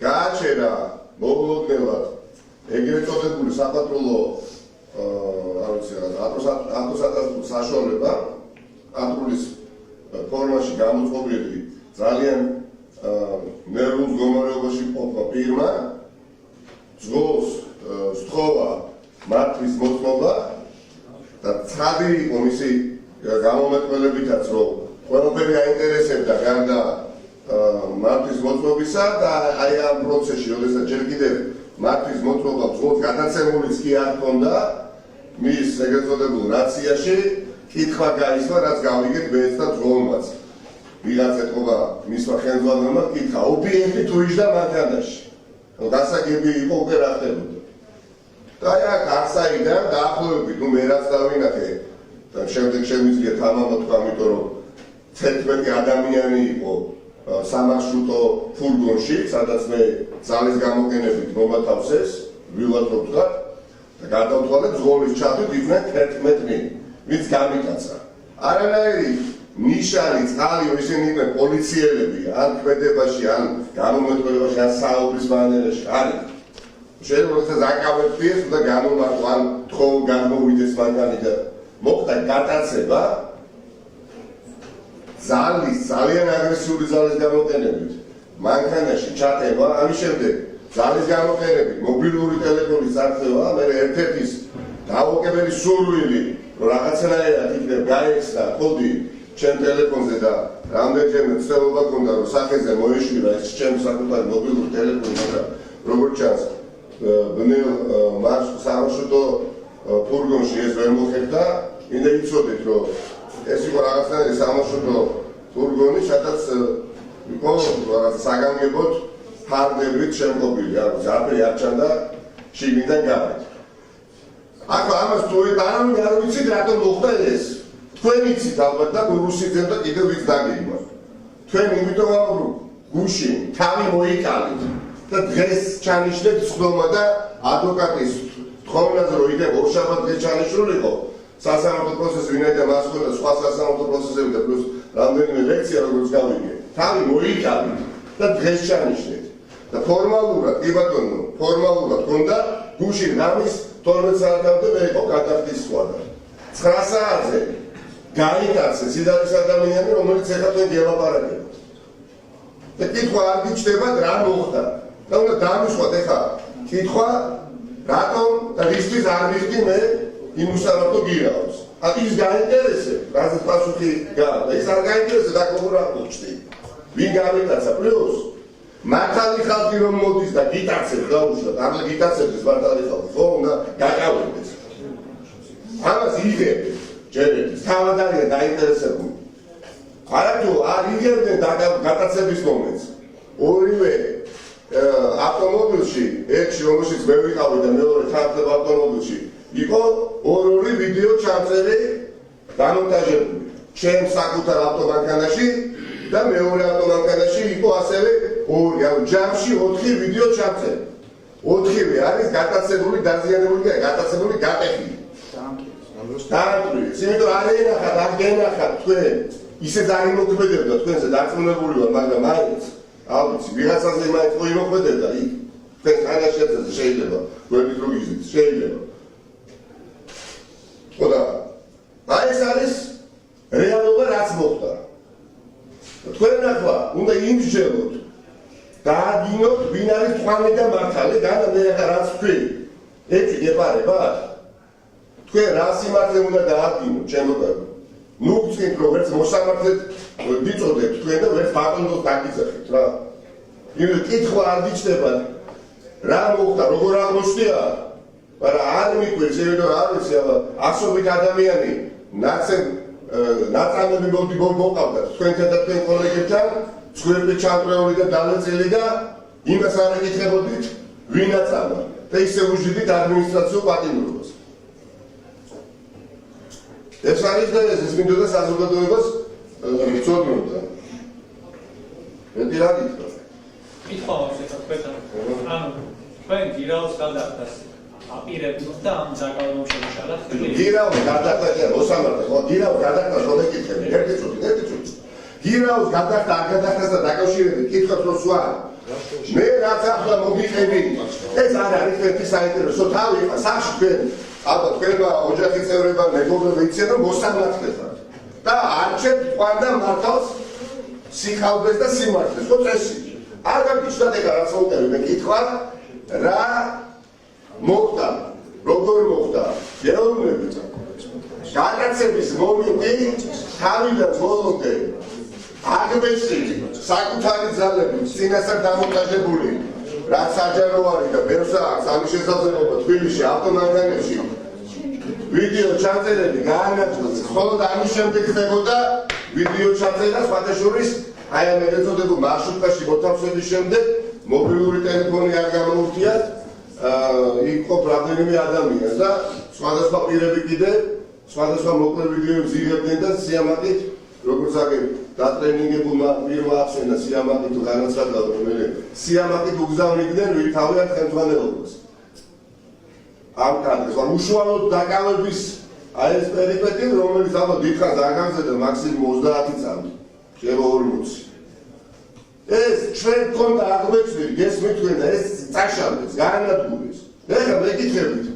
გააჩერა მოულოდნელად ეგრეთ წოდებული საპატრულო საშუალება პატრულის ფორმაში გამოწყობილი ძალიან ნერვულ მდგომარეობაში ყოფნა პირმა ძღოლს სთხოვა მართვის მოწმობა და ცხადი იყო მისი გამომეტყველებითაც რომ ყველაფერი აინტერესებდა გარდა მართვის მოწმობისა და აი ამ პროცესში როდესაც ჯერ კიდევ მართვის მოწმობა ძღოლს გადაცემულიც კი არ ჰქონდა მის ეგრეთ წოდებულ რაციაში კითხვა გაისვა რაც გავიგეთ მეც და ძღოლმაც ვიღაც ეთქობა მისმა ხელმძღვანელმა კითხა ობიექტი თუ იჯდა მანქანაში გასაგები იყო უკვე რა ხდებოდა და აი აქ არსაიდან დაახლოებით მე რაც დავინახე და შემდეგ შემიძლია თამამად თქვა ამიტომ რომ 11 ადამიანი იყო სამარშრუტო ფურგონში სადაც მე ძალის გამოყენებით მომათავსეს ვილათობ თქვა და გადავთვალეთ ზღოლის ჩათვით იყვნენ 11 ვინც გამიკაცა არანაირი ნიშანი წყალი ისინი იყვნენ პოლიციელები ან ქმედებაში ან გამომეტყველებაში ან საუბრის მანერაში არის შეიძლება როდესაც აკავებდეს და გამომართვა ან თხოვ გამოვიდეს მანქანი და მოხდა გადაცემა ძალიან აგრესიული ძალის გამოყენებით მანქანაში ჩატება ამის შემდეგ ძალის გამოყენებით მობილური ტელეფონის წარსება მე ერთ-ერთის დაუყებელი სურვილი რომ რაღაცნაირად იქნებ გაეცდა კოდი ჩემ ტელეფონზე და რამდენჯერმე ცდილობა ქონდა რომ სახეზე მოეშვირა ეს ჩემ საკუთარი მობილური ტელეფონი მაგრამ როგორც ჩანს ბნელ სამარშრუტო ფურგონში ეს ვერ მოხერხდა ინდა იცოდეთ რომ ეს იყო რაღაცნაირი სამარშრუტო ფურგონი სადაც იყო რაღაც საგანგებოდ ფარდებით შემყოფილი ანუ ზაფერი არ ჩანდა შიგნიდან გარეთ აქ ამას თუ არავინ არ ვიცით რატომ მოხდა ეს თქვენ იცით ალბათ და რუსიძემ და კიდევ ვინც დაგიგმა თქვენ იმიტომ რომ გუშინ თავი მოიკალით და დღეს ჩანიშნეთ სხდომა და ადვოკატის თხოვნაზე რომ იქნება ორშაბათ დღეს ჩანიშნულიყო სასამართლო პროცესი ვინაიდან მას ხონდა სხვა სასამართლო პროცესები და პლუს რამდენიმე ლექცია როგორც გავიგე თავი მოიკალით და დღეს ჩანიშნეთ და ფორმალურად კი ბატონო ფორმალურად ხონდა გუშინ რამის 12 საათამდე მე იყო გადახდის სხვა და 9 საათზე გაიტაცე სიდარის ადამიანი რომელიც ეხლა თქვენ გელაპარაკებთ და კითხვა არ გიჩნდებათ რა მოხდა და უნდა დამისვათ ეხლა კითხვა რატომ და რისთვის არ ვიხდი მე იმ უსამართლო გირაოს ან ის გაინტერესებს რაზეც პასუხი გავა და ის არ გაინტერესებს და როგორ აღწევ ვინ გამიტაცა პლუს მართალი ხალხი რომ მოდის და გიტაცებს დაუშვათ არ გიტაცებს მართალი ხალხი ხო უნდა გაკავებდეს ამას იგებთ ჯერეთ თავად არის დაინტერესებული არათუ არ იგებდნენ გატაცების მომენტს ორივე ავტომობილში ერთში რომელშიც მე ვიყავი და მეორე თანხმდება ავტომობილში იყო ორი ვიდეო ჩამწერი დამონტაჟებული ჩემ საკუთარ ავტომანქანაში და მეორე ავტომანქანაში იყო ასევე ორი ანუ ჯამში 4 ვიდეო ჩამწერი 4-ვე არის გატაცებული დაზიანებული და გატაცებული გატეხილი დაამკვიდრეს იმიტომ არ ენახათ არ გენახათ თქვენ ისე დაიმოქმედებდა თქვენზე დარწმუნებული ვარ მაგრამ მაინც ალბათ ვიღაცაზე მაინც მოიმოქმედებდა იქ თქვენ თანაშემწეზე შეიძლება თქვენი დრო გიზით შეიძლება ხოდა აი ეს არის რეალობა რაც მოხდა თქვენ ახლა უნდა იმსჯელოთ დაადგინოთ ვინ არის თქვენი და მართალი და მე ახლა რაც თქვი ეჭი გეპარებათ თქვენ რა სიმართლე უნდა დაადგინოთ ჩემოგარ ნუ გწინთ რომ ვერც მოსამართლედ ვიწოდებთ თქვენ და ვერც ბატონოს დაგიძახით რა იმიტომ კითხვა არ გიჩნდებათ რა მოხდა როგორ აღმოჩნდა მაგრამ არ მიყვეს იმიტომ არ ვიცი აბა ასობით ადამიანი ნაწამები მოყავდათ თქვენთან და თქვენ კოლეგებთან ცხვირები ჩამწრეული და დანაწილი და იმას არ ეკითხებოდით ვინაც ამა და ისე უშვიდით ადმინისტრაციულ პატიმრობას ეს არის და ეს მინდოდა საზოგადოებას ვწოდნოდა მეტი რა გითხრა კითხვა აქვს ეხლა თქვენთან ანუ თქვენ გირაოს გადახდას აპირებთ და ამ საკალმო შემოშალათ გირაოს გადახდა ოსამართლე ხო გირაოს გადახდა შორეკითხები ერთი წუთი გირაოს გადახდა არ გადახდასთან დაკავშირებით კითხავს რომ სვა მე რაც ახლა მოგიყევი ეს არ არის ერთი საინტერესო თავი იყო სახში თქვენ ალბათ თქვენმა ოჯახის წევრებმა მეგობრებმა იციან რომ მოსამართლეა და არჩევთ ყვანდა მართავს სიხალბეს და სიმართლეს ხო წესი არ გაგიჩნდათ ეხლა რაც მოვწერე მე კითხვა რა მოხდა როგორ მოხდა ეროვნებით განაცების მომენტი თავიდან ბოლომდე აგრესიული საკუთარი ძალებით წინასწარ დამონტაჟებული რაც საჯარო არის და ბევრს აქვს ამის შესაძლებლობა თბილისში ავტომაგნებში ვიდეო ჩაწერები გაანაწილეს მხოლოდ ამის შემდეგ ხდებოდა ვიდეო ჩაწერა სხვადასხვის აი ამ ეწოდებულ მარშრუტკაში მოთავსების შემდეგ მობილური ტელეფონი არ გამოუხდიათ იქ ყოფ რამდენიმე ადამიანს და სხვადასხვა პირები კიდე სხვადასხვა მოკლე ვიდეოებს იღებდნენ და სიამაყით როგორც აგერ დატრენინგებულმა პირმა ახსენა სიამაყით განაცხადა რომ მე სიამაყით უგზავნიდნენ ვითავიათ ხელმძღვანელობას ამ კადრს ან უშუალოდ დაკავების აი ეს პერიპეტი რომელიც ალბათ დიდხანს არ გაგზავნა მაქსიმუმ 30 წამი შევა 40 ეს ჩვენ კონდა აღმოჩნდი გესმით თქვენ და ეს წაშალდეს განადგურდეს ეხლა მეკითხებით